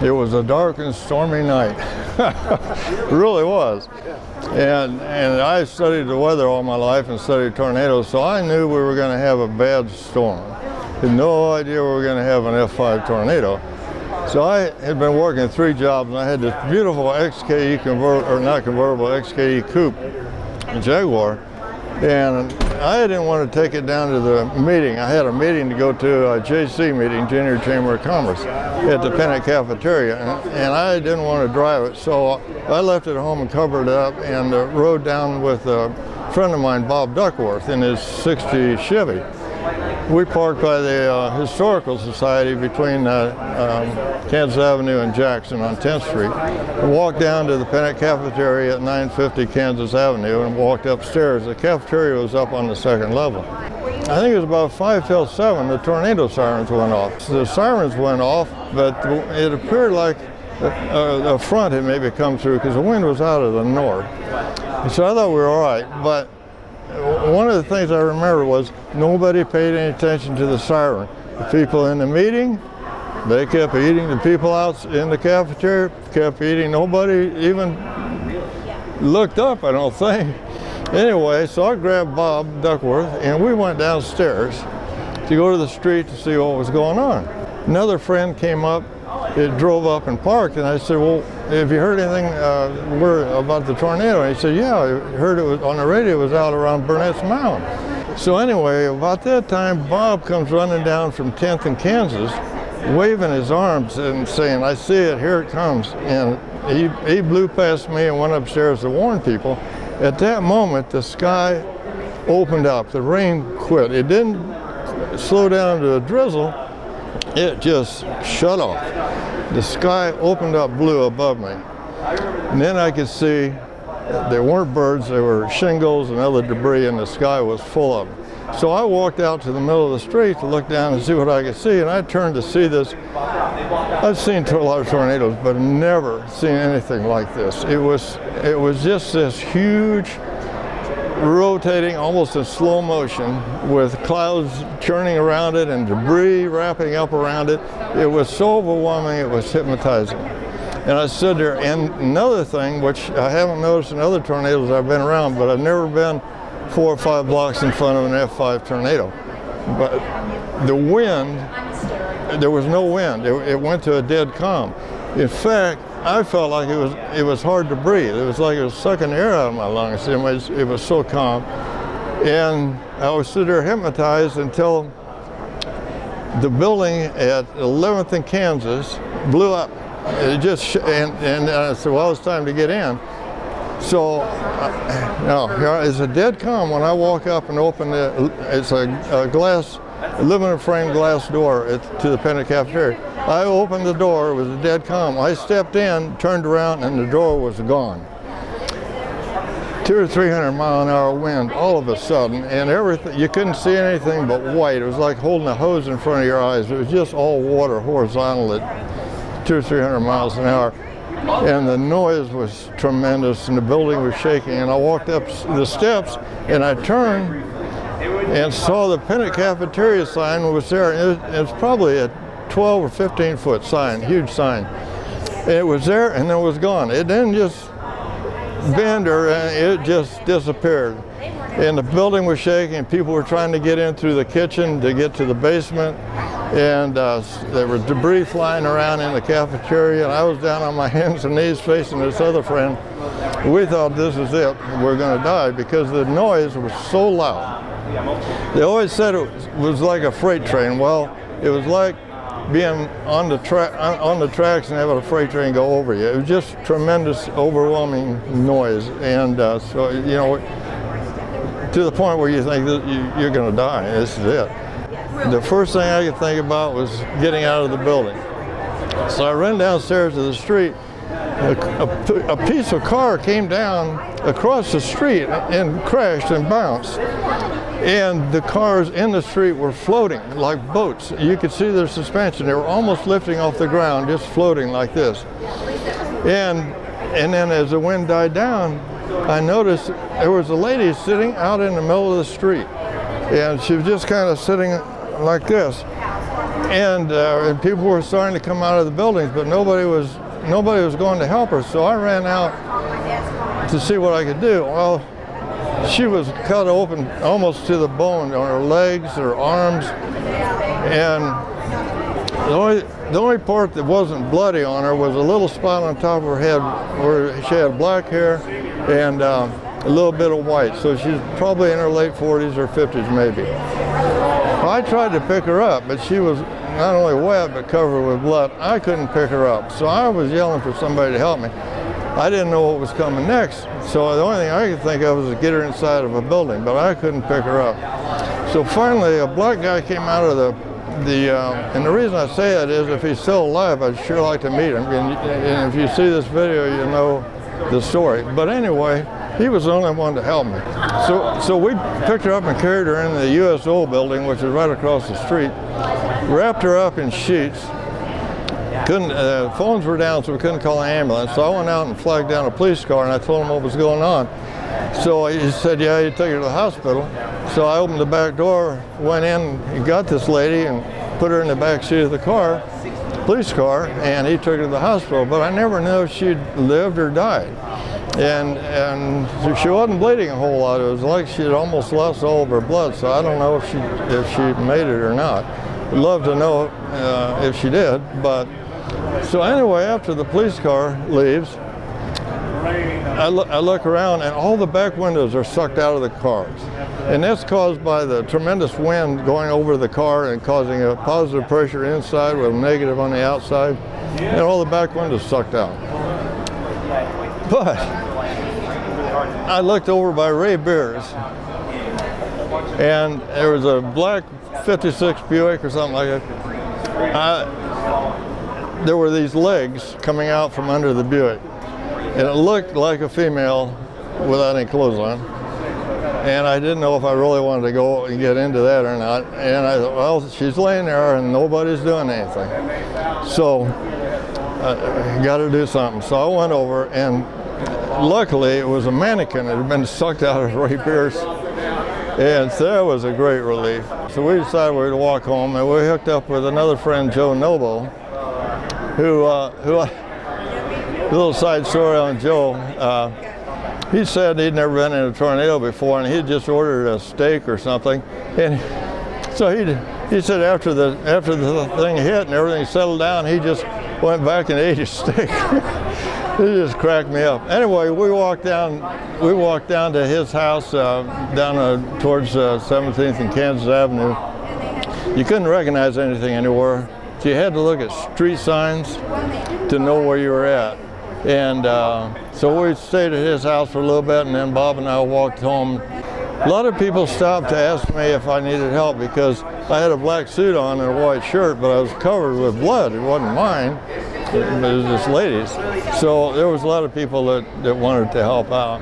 It was a dark and stormy night. It really was. And I studied the weather all my life and studied tornadoes, so I knew we were going to have a bad storm. Had no idea we were going to have an F5 tornado. So I had been working 3 jobs, and I had this beautiful XKE XKE coupe Jaguar, and I didn't want to take it down to the meeting. I had a meeting to go to, a JC meeting, Junior Chamber of Commerce, at the Pennant Cafeteria, and I didn't want to drive it, so I left it at home and covered it up and rode down with a friend of mine, Bob Duckworth, in his '60 Chevy. We parked by the Historical Society between Kansas Avenue and Jackson on 10th Street. We walked down to the Pennant Cafeteria at 950 Kansas Avenue and walked upstairs. The cafeteria was up on the 2nd level. I think it was about 5 till 7, the tornado sirens went off. The sirens went off, but it appeared like a front had maybe come through because the wind was out of the north. So I thought we were all right, but one of the things I remember was nobody paid any attention to the siren. The people in the meeting, they kept eating. The people out in the cafeteria kept eating. Nobody even looked up, I don't think. Anyway, so I grabbed Bob Duckworth and we went downstairs to go to the street to see what was going on. Another friend came up, it drove up and parked, and I said, well, have you heard anything about the tornado? And he said, yeah, I heard it was on the radio, it was out around Burnett's Mound. So anyway, about that time, Bob comes running down from 10th and Kansas, waving his arms and saying, I see it, here it comes. And he blew past me and went upstairs to warn people. At that moment, the sky opened up, the rain quit. It didn't slow down to a drizzle, it just shut off. The sky opened up blue above me. And then I could see there weren't birds, there were shingles and other debris, and the sky was full of them. So I walked out to the middle of the street to look down and see what I could see, and I turned to see this. I've seen a lot of tornadoes, but never seen anything like this. It was just this huge, rotating almost in slow motion with clouds churning around it and debris wrapping up around it. It was so overwhelming, it was hypnotizing. And I stood there, and another thing, which I haven't noticed in other tornadoes I've been around, but I've never been 4 or 5 blocks in front of an F5 tornado. But the wind, there was no wind. It went to a dead calm. In fact, I felt like it was hard to breathe. It was like it was sucking air out of my lungs. It was so calm. And I was sitting there hypnotized until the building at 11th and Kansas blew up. It just, and I said, well, it's time to get in. So, it's a dead calm when I walk up and open it's a glass, aluminum frame glass door to the Pennant Cafeteria. I opened the door, it was a dead calm. I stepped in, turned around, and the door was gone. 200 or 300 mile an hour wind all of a sudden, and everything, you couldn't see anything but white. It was like holding a hose in front of your eyes. It was just all water horizontal at 200 or 300 miles an hour. And the noise was tremendous, and the building was shaking. And I walked up the steps, and I turned and saw the Pennant Cafeteria sign was there. And it was probably a 12 or 15 foot sign, huge sign. And it was there, and then it was gone. It didn't just bend, it just disappeared. And the building was shaking. People were trying to get in through the kitchen to get to the basement. And there was debris flying around in the cafeteria, and I was down on my hands and knees facing this other friend. We thought this is it, we're going to die, because the noise was so loud. They always said it was like a freight train. Well, it was like being on the tracks and having a freight train go over you. It was just tremendous, overwhelming noise, and so, you know, to the point where you think that you're going to die. This is it. The first thing I could think about was getting out of the building. So I ran downstairs to the street. A piece of car came down across the street and crashed and bounced. And the cars in the street were floating like boats. You could see their suspension. They were almost lifting off the ground, just floating like this. And then as the wind died down, I noticed there was a lady sitting out in the middle of the street. And she was just kind of sitting like this. and people were starting to come out of the buildings, but nobody was going to help her. So I ran out to see what I could do. Well, she was cut open almost to the bone on her legs, her arms, and the only part that wasn't bloody on her was a little spot on top of her head where she had black hair and a little bit of white. So she's probably in her late 40s or 50s maybe. Well, I tried to pick her up, but she was not only wet but covered with blood. I couldn't pick her up, so I was yelling for somebody to help me. I didn't know what was coming next, so the only thing I could think of was to get her inside of a building, but I couldn't pick her up. So finally, a black guy came out of and the reason I say that is if he's still alive, I'd sure like to meet him. And if you see this video, you know the story. But anyway, he was the only one to help me. So we picked her up and carried her in the USO building, which is right across the street, wrapped her up in sheets. Phones were down, so we couldn't call an ambulance. So I went out and flagged down a police car, and I told him what was going on. So he said, yeah, you take her to the hospital. So I opened the back door, went in, and got this lady and put her in the back seat of the car, police car, and he took her to the hospital. But I never knew if she'd lived or died. And she wasn't bleeding a whole lot. It was like she had almost lost all of her blood. So I don't know if she made it or not. I'd love to know if she did. But so anyway, after the police car leaves, I look around and all the back windows are sucked out of the cars. And that's caused by the tremendous wind going over the car and causing a positive pressure inside with a negative on the outside. And all the back windows sucked out. But I looked over by Ray Beers, and there was a black 56 Buick or something like that. There were these legs coming out from under the Buick, and it looked like a female without any clothes on. And I didn't know if I really wanted to go and get into that or not. And I thought, well, she's laying there and nobody's doing anything. So I got to do something. So I went over, and luckily it was a mannequin that had been sucked out of Ray Pierce. And so that was a great relief. So we decided we would walk home, and we hooked up with another friend, Joe Noble, who a little side story on Joe. He said he'd never been in a tornado before, and he'd just ordered a steak or something. And so he said after the thing hit and everything settled down, he just went back and ate his steak. It just cracked me up. Anyway, we walked down to his house down towards 17th and Kansas Avenue. You couldn't recognize anything anywhere. So you had to look at street signs to know where you were at. And so we stayed at his house for a little bit, and then Bob and I walked home. A lot of people stopped to ask me if I needed help because I had a black suit on and a white shirt, but I was covered with blood. It wasn't mine, it was this lady's. So there was a lot of people that wanted to help out.